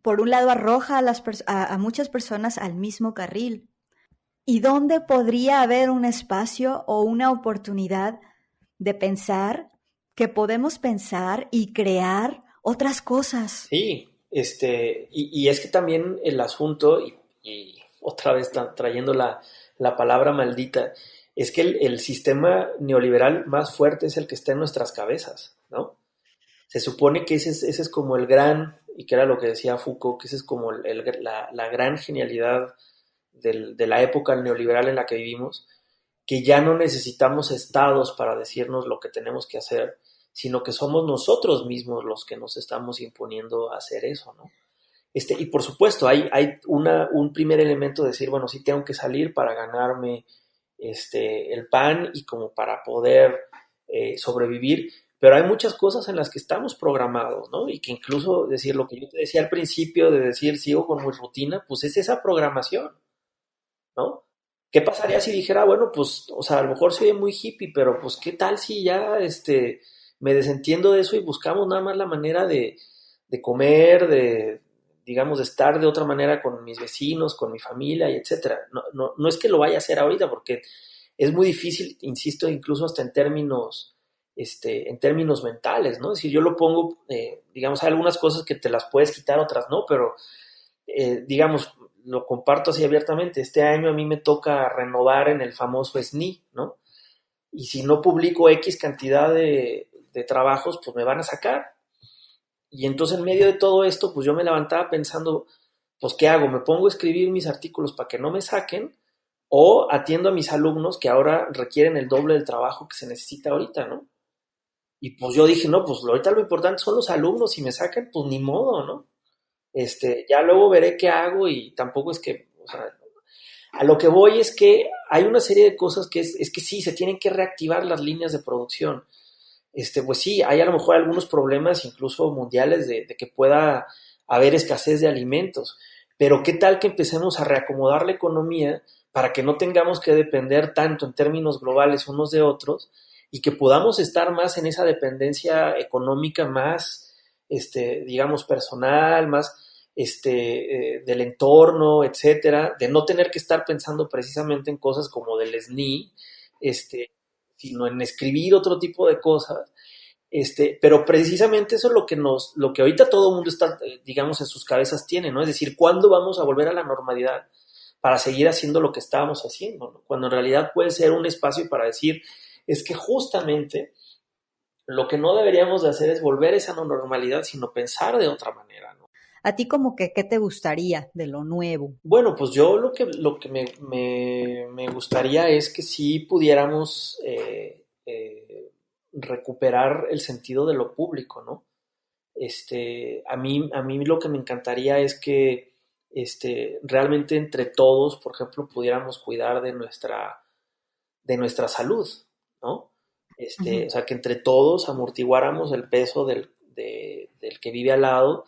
por un lado, arroja a muchas personas al mismo carril. ¿Y dónde podría haber un espacio o una oportunidad de pensar que podemos pensar y crear otras cosas? Sí, y es que también el asunto, y otra vez trayendo la palabra maldita, es que el sistema neoliberal más fuerte es el que está en nuestras cabezas, ¿no? Se supone que ese es como el gran, y que era lo que decía Foucault, que ese es como la gran genialidad de la época neoliberal en la que vivimos, que ya no necesitamos estados para decirnos lo que tenemos que hacer, sino que somos nosotros mismos los que nos estamos imponiendo a hacer eso, ¿no? Y por supuesto, hay un primer elemento de decir, bueno, sí tengo que salir para ganarme el pan y como para poder sobrevivir, pero hay muchas cosas en las que estamos programados, ¿no? Y que incluso decir lo que yo te decía al principio de decir sigo con mi rutina, pues es esa programación, ¿no? ¿Qué pasaría si dijera, bueno, pues, o sea, a lo mejor soy muy hippie, pero pues, ¿qué tal si ya, me desentiendo de eso y buscamos nada más la manera de comer, digamos, de estar de otra manera con mis vecinos, con mi familia y etcétera? No es que lo vaya a hacer ahorita porque es muy difícil, insisto, incluso hasta en términos mentales, ¿no? Es decir, yo lo pongo, digamos, hay algunas cosas que te las puedes quitar, otras no, pero digamos, lo comparto así abiertamente, este año a mí me toca renovar en el famoso SNI, ¿no? Y si no publico X cantidad de trabajos, pues me van a sacar. Y entonces en medio de todo esto, pues yo me levantaba pensando, pues ¿qué hago? ¿Me pongo a escribir mis artículos para que no me saquen? ¿O atiendo a mis alumnos que ahora requieren el doble del trabajo que se necesita ahorita, ¿no? Y pues yo dije, no, pues ahorita lo importante son los alumnos, si me sacan, pues ni modo, ¿no? Ya luego veré qué hago y tampoco es que, o sea, a lo que voy es que hay una serie de cosas que es que sí, se tienen que reactivar las líneas de producción. Pues sí, hay a lo mejor algunos problemas incluso mundiales de que pueda haber escasez de alimentos, pero ¿qué tal que empecemos a reacomodar la economía para que no tengamos que depender tanto en términos globales unos de otros y que podamos estar más en esa dependencia económica más, digamos, personal, más del entorno, etcétera, de no tener que estar pensando precisamente en cosas como del SNI, sino en escribir otro tipo de cosas. Pero precisamente eso es lo que ahorita todo el mundo está, digamos, en sus cabezas tiene, ¿no? Es decir, ¿cuándo vamos a volver a la normalidad para seguir haciendo lo que estábamos haciendo, ¿no? Cuando en realidad puede ser un espacio para decir, es que justamente lo que no deberíamos de hacer es volver a esa no normalidad, sino pensar de otra manera, ¿no? ¿A ti como que qué te gustaría de lo nuevo? Bueno, pues yo lo que me gustaría es que sí pudiéramos recuperar el sentido de lo público, ¿no? A mí lo que me encantaría es que realmente entre todos, por ejemplo, pudiéramos cuidar de nuestra salud, ¿no? Ujú. O sea, que entre todos amortiguáramos el peso del que vive al lado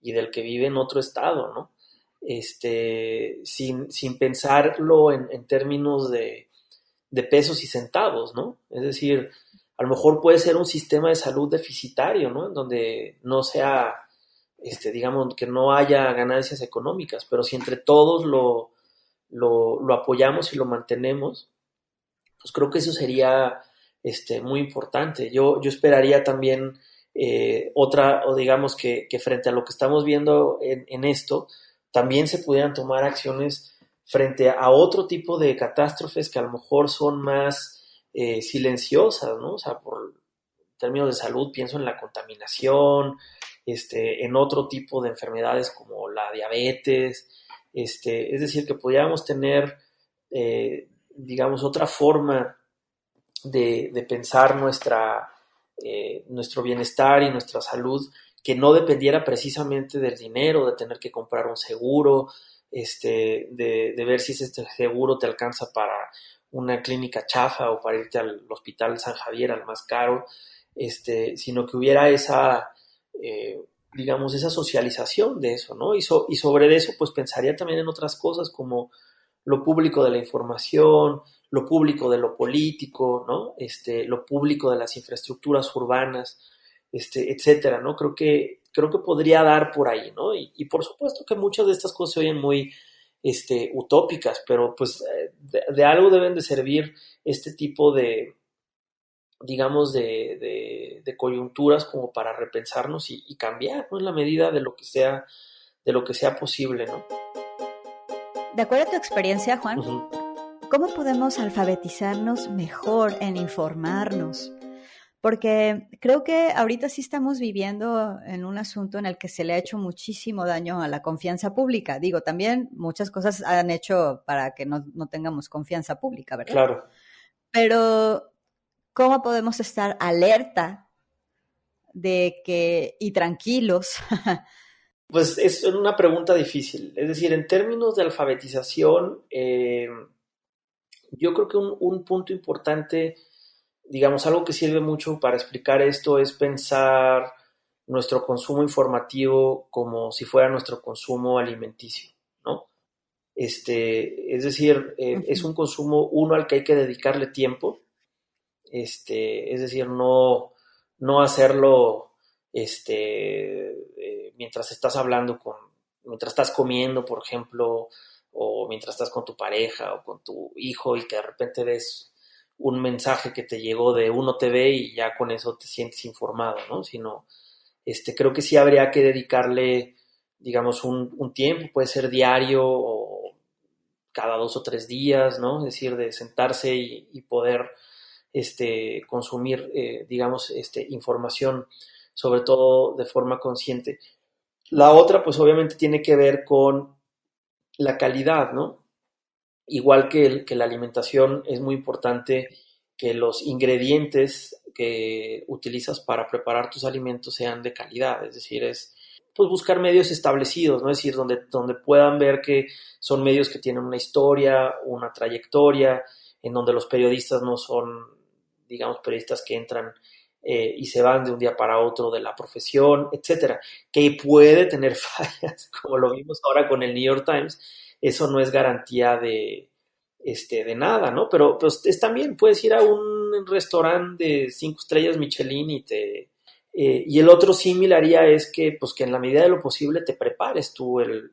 y del que vive en otro estado, ¿no? Sin pensarlo en términos de pesos y centavos, ¿no? Es decir, a lo mejor puede ser un sistema de salud deficitario, ¿no? En donde no sea, digamos, que no haya ganancias económicas, pero si entre todos lo apoyamos y lo mantenemos, pues creo que eso sería muy importante. Yo esperaría también o digamos que frente a lo que estamos viendo en esto, también se pudieran tomar acciones frente a otro tipo de catástrofes que a lo mejor son más, silenciosas, ¿no? O sea, por términos de salud pienso en la contaminación, en otro tipo de enfermedades como la diabetes, es decir, que pudiéramos tener, digamos, otra forma de pensar nuestro bienestar y nuestra salud que no dependiera precisamente del dinero, de tener que comprar un seguro, de ver si este seguro te alcanza para una clínica chafa o para irte al Hospital San Javier, al más caro, sino que hubiera esa, digamos, esa socialización de eso, ¿no? Y sobre eso, pues pensaría también en otras cosas como lo público de la información, lo público de lo político, ¿no? Lo público de las infraestructuras urbanas, etcétera, ¿no? Creo que podría dar por ahí, ¿no? Y por supuesto que muchas de estas cosas se oyen muy, utópicas, pero pues de algo deben de servir este tipo de, digamos, de coyunturas como para repensarnos y cambiar, ¿no? En la medida de lo que sea posible, ¿no? De acuerdo a tu experiencia, Juan, Uh-huh. ¿cómo podemos alfabetizarnos mejor en informarnos? Porque creo que ahorita sí estamos viviendo en un asunto en el que se le ha hecho muchísimo daño a la confianza pública. Digo, también muchas cosas han hecho para que no tengamos confianza pública, ¿verdad? Claro. Pero, ¿cómo podemos estar alerta y tranquilos? Pues es una pregunta difícil. Es decir, en términos de alfabetización, yo creo que un punto importante, digamos, algo que sirve mucho para explicar esto es pensar nuestro consumo informativo como si fuera nuestro consumo alimenticio, ¿no? Es decir, es Ujú. un consumo, uno, al que hay que dedicarle tiempo, es decir, no hacerlo, mientras estás mientras estás comiendo, por ejemplo, o mientras estás con tu pareja o con tu hijo y que de repente ves un mensaje que te llegó de Uno TV y ya con eso te sientes informado, ¿no? Sino, creo que sí habría que dedicarle, digamos, un tiempo, puede ser diario o cada 2 o 3 días, ¿no? Es decir, de sentarse y poder, consumir, digamos, información, sobre todo de forma consciente. La otra, pues obviamente tiene que ver con la calidad, ¿no? Igual que la alimentación, es muy importante que los ingredientes que utilizas para preparar tus alimentos sean de calidad, es decir, pues buscar medios establecidos, ¿no? Es decir, donde puedan ver que son medios que tienen una historia, una trayectoria, en donde los periodistas no son, digamos, periodistas que entran y se van de un día para otro de la profesión, etcétera, que puede tener fallas, como lo vimos ahora con el New York Times. Eso no es garantía de nada, ¿no? Pero pues también, puedes ir a un restaurante de 5 estrellas Michelin y el otro símil haría es que, pues, que en la medida de lo posible te prepares tú el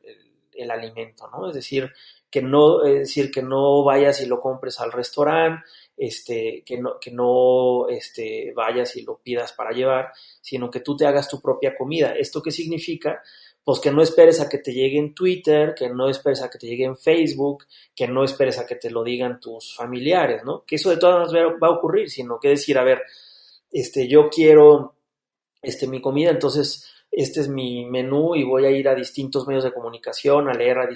alimento, ¿no? Es decir, que no vayas y lo compres al restaurante, que no vayas y lo pidas para llevar, sino que tú te hagas tu propia comida. ¿Esto qué significa? Pues que no esperes a que te llegue en Twitter, que no esperes a que te llegue en Facebook, que no esperes a que te lo digan tus familiares, ¿no? Que eso de todas maneras va a ocurrir, sino que decir, a ver, yo quiero mi comida, entonces este es mi menú y voy a ir a distintos medios de comunicación a leer a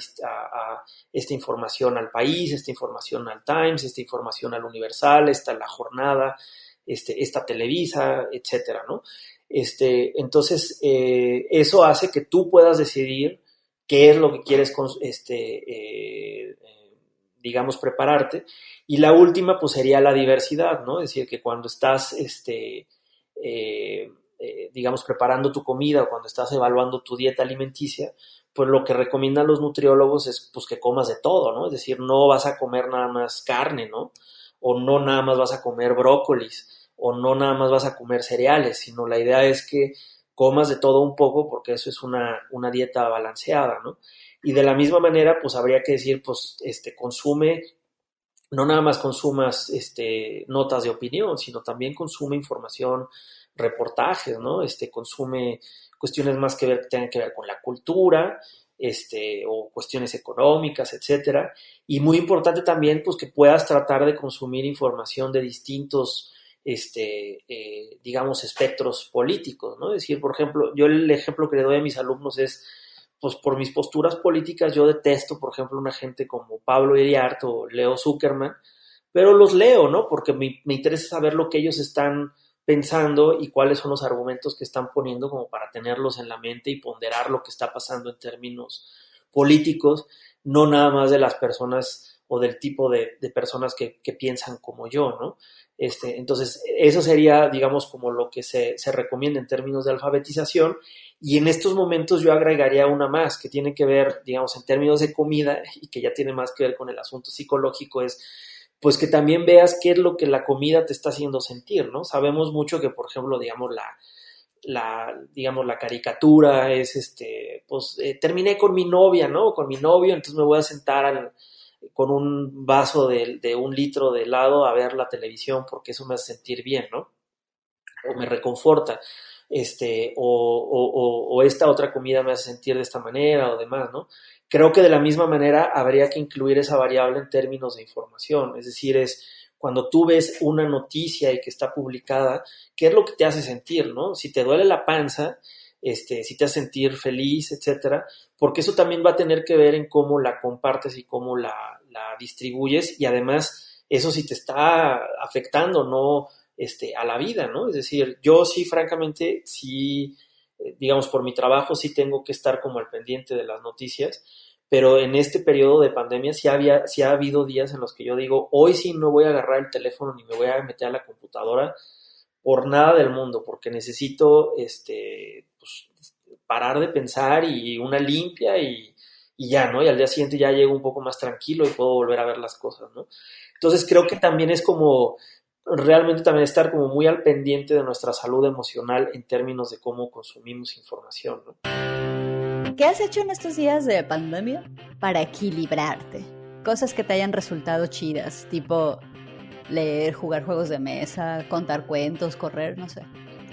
esta información al País, esta información al Times, esta información al Universal, esta La Jornada, esta Televisa, etcétera, ¿no? Entonces, eso hace que tú puedas decidir qué es lo que quieres, digamos, prepararte. Y la última, pues, sería la diversidad, ¿no? Es decir, que cuando estás, digamos, preparando tu comida o cuando estás evaluando tu dieta alimenticia, pues lo que recomiendan los nutriólogos es, pues, que comas de todo, ¿no? Es decir, no vas a comer nada más carne, ¿no? O no nada más vas a comer brócolis, o no nada más vas a comer cereales, sino la idea es que comas de todo un poco porque eso es una dieta balanceada, ¿no? Y de la misma manera, pues habría que decir, pues, consume, no nada más consumas notas de opinión, sino también consume información, reportajes, ¿no? Consume cuestiones más que tengan que ver con la cultura, o cuestiones económicas, etcétera. Y muy importante también, pues, que puedas tratar de consumir información de distintos, digamos, espectros políticos, ¿no? Es decir, por ejemplo, yo el ejemplo que le doy a mis alumnos es, pues, por mis posturas políticas, yo detesto, por ejemplo, una gente como Pablo Iriart o Leo Zuckerman, pero los leo, ¿no? Porque me interesa saber lo que ellos están pensando y cuáles son los argumentos que están poniendo como para tenerlos en la mente y ponderar lo que está pasando en términos políticos, no nada más de las personas o del tipo de personas que piensan como yo, ¿no? Entonces, eso sería, digamos, como lo que se recomienda en términos de alfabetización. Y en estos momentos yo agregaría una más que tiene que ver, digamos, en términos de comida y que ya tiene más que ver con el asunto psicológico, es pues que también veas qué es lo que la comida te está haciendo sentir, ¿no? Sabemos mucho que, por ejemplo, digamos, digamos, la caricatura es, pues, terminé con mi novia, ¿no? Con mi novio, entonces me voy a sentar con un vaso de 1 litro de helado a ver la televisión porque eso me hace sentir bien, ¿no? O me reconforta, o esta otra comida me hace sentir de esta manera o demás, ¿no? Creo que de la misma manera habría que incluir esa variable en términos de información, es decir, es cuando tú ves una noticia y que está publicada, ¿qué es lo que te hace sentir, no? Si te duele la panza, si te hace sentir feliz, etcétera, porque eso también va a tener que ver en cómo la compartes y cómo la distribuyes y además eso sí te está afectando, ¿no? A la vida, ¿no? Es decir, yo sí, francamente, sí, digamos, por mi trabajo sí tengo que estar como al pendiente de las noticias, pero en este periodo de pandemia sí ha habido días en los que yo digo, hoy sí no voy a agarrar el teléfono ni me voy a meter a la computadora por nada del mundo, porque necesito, pues, parar de pensar y una limpia y ya, ¿no? Y al día siguiente ya llego un poco más tranquilo y puedo volver a ver las cosas, ¿no? Entonces creo que también es como realmente también estar como muy al pendiente de nuestra salud emocional en términos de cómo consumimos información, ¿no? ¿Qué has hecho en estos días de pandemia para equilibrarte? Cosas que te hayan resultado chidas, tipo leer, jugar juegos de mesa, contar cuentos, correr, no sé.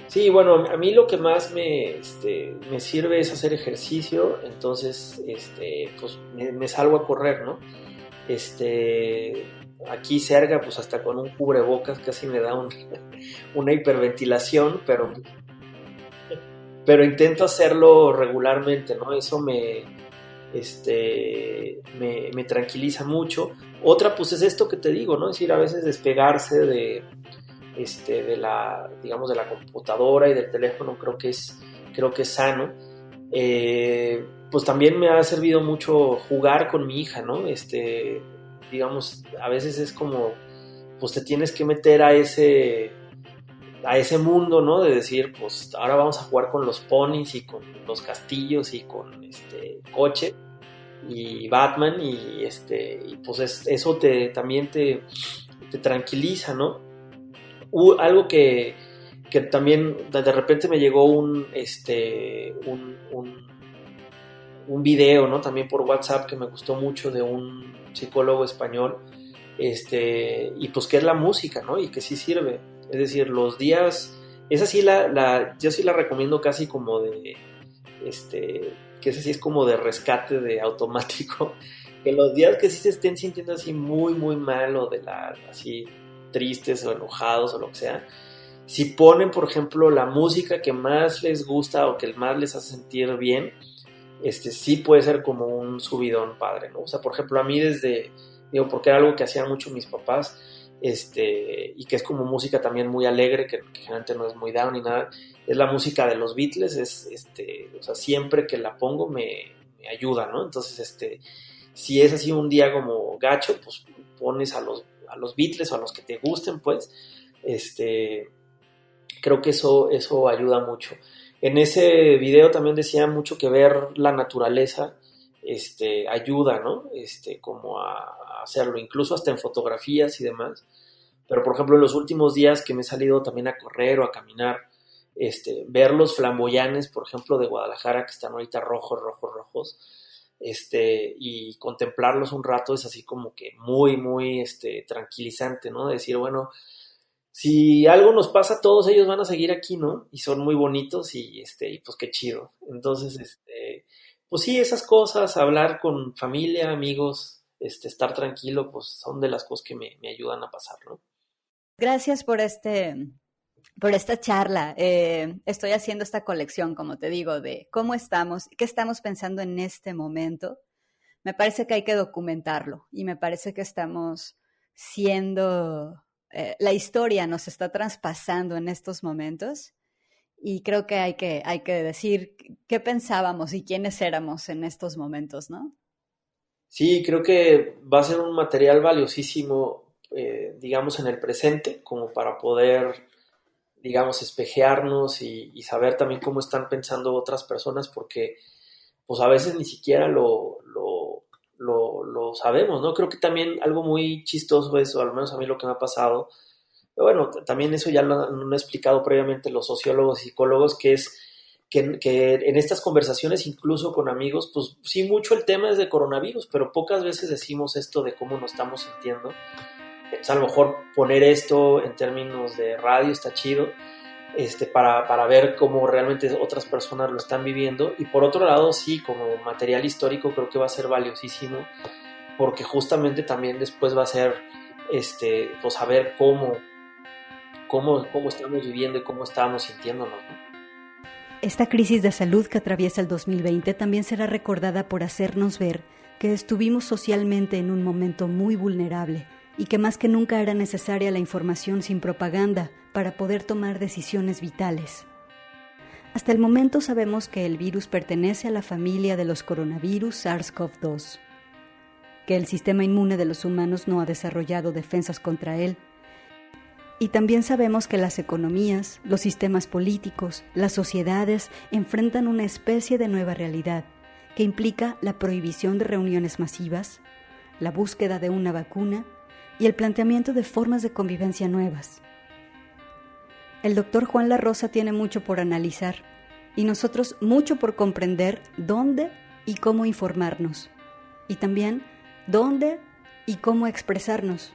Sí, bueno, a mí lo que más me sirve es hacer ejercicio, entonces, pues me salgo a correr, ¿no? Aquí cerca, pues hasta con un cubrebocas casi me da una hiperventilación, pero intento hacerlo regularmente, ¿no? Eso me tranquiliza mucho. Otra, pues es esto que te digo, ¿no? Es decir, a veces despegarse digamos, de la computadora y del teléfono creo que es sano. Pues también me ha servido mucho jugar con mi hija, ¿no? Digamos, a veces es como, pues te tienes que meter a ese mundo, ¿no? De decir, pues ahora vamos a jugar con los ponis y con los castillos y con coche y Batman y pues eso también te tranquiliza, ¿no? Algo que también de repente me llegó un video, ¿no? También por WhatsApp que me gustó mucho de un psicólogo español, y pues que es la música, ¿no? Y que sí sirve. Es decir, los días, esa sí yo sí la recomiendo casi como que esa sí es como de rescate de automático, que los días que sí se estén sintiendo así muy, muy mal o así tristes o enojados o lo que sea, si ponen, por ejemplo, la música que más les gusta o que más les hace sentir bien, sí puede ser como un subidón padre, ¿no? O sea, por ejemplo, a mí digo, porque era algo que hacían mucho mis papás, y que es como música también muy alegre, que generalmente no es muy down ni nada, es la música de los Beatles, o sea, siempre que la pongo me ayuda, ¿no? Entonces, si es así un día como gacho, pues pones a los Beatles o a los que te gusten, pues, creo que eso ayuda mucho. En ese video también decía mucho que ver la naturaleza, ayuda, ¿no? Como a hacerlo, incluso hasta en fotografías y demás. Pero, por ejemplo, en los últimos días que me he salido también a correr o a caminar, ver los flamboyanes, por ejemplo, de Guadalajara, que están ahorita rojos, rojos, rojos, y contemplarlos un rato es así como que muy, muy, tranquilizante, ¿no? Decir, bueno, si algo nos pasa, todos ellos van a seguir aquí, ¿no? Y son muy bonitos y pues qué chido. Entonces, pues sí, esas cosas, hablar con familia, amigos, estar tranquilo, pues son de las cosas que me ayudan a pasar, ¿no? Gracias por esta charla. Estoy haciendo esta colección, como te digo, de cómo estamos, qué estamos pensando en este momento. Me parece que hay que documentarlo y me parece que estamos siendo, la historia nos está traspasando en estos momentos y creo que hay que decir qué pensábamos y quiénes éramos en estos momentos, ¿no? Sí, creo que va a ser un material valiosísimo, digamos, en el presente, como para poder, digamos, espejearnos y saber también cómo están pensando otras personas, porque pues a veces ni siquiera lo sabemos, ¿no? Creo que también algo muy chistoso es, o al menos a mí lo que me ha pasado, pero bueno, también eso ya lo han explicado previamente los sociólogos y psicólogos, que es que en estas conversaciones, incluso con amigos, pues sí, mucho el tema es de coronavirus, pero pocas veces decimos esto de cómo nos estamos sintiendo. Entonces, a lo mejor poner esto en términos de radio está chido, para ver cómo realmente otras personas lo están viviendo. Y por otro lado, sí, como material histórico creo que va a ser valiosísimo, porque justamente también después va a ser, pues saber cómo estamos viviendo y cómo estábamos sintiéndonos, ¿no? Esta crisis de salud que atraviesa el 2020 también será recordada por hacernos ver que estuvimos socialmente en un momento muy vulnerable y que más que nunca era necesaria la información sin propaganda para poder tomar decisiones vitales. Hasta el momento sabemos que el virus pertenece a la familia de los coronavirus SARS-CoV-2, que el sistema inmune de los humanos no ha desarrollado defensas contra él. Y también sabemos que las economías, los sistemas políticos, las sociedades enfrentan una especie de nueva realidad que implica la prohibición de reuniones masivas, la búsqueda de una vacuna y el planteamiento de formas de convivencia nuevas. El doctor Juan La Rosa tiene mucho por analizar y nosotros mucho por comprender dónde y cómo informarnos, y también dónde y cómo expresarnos.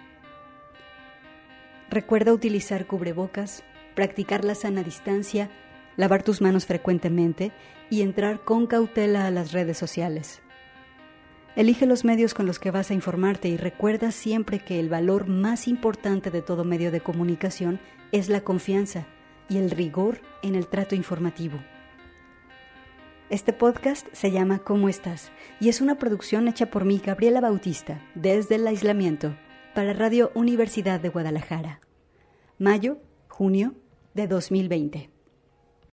Recuerda utilizar cubrebocas, practicar la sana distancia, lavar tus manos frecuentemente y entrar con cautela a las redes sociales. Elige los medios con los que vas a informarte y recuerda siempre que el valor más importante de todo medio de comunicación es la confianza y el rigor en el trato informativo. Este podcast se llama ¿Cómo estás? Y es una producción hecha por mí, Gabriela Bautista, desde el aislamiento, para Radio Universidad de Guadalajara. Mayo, junio de 2020.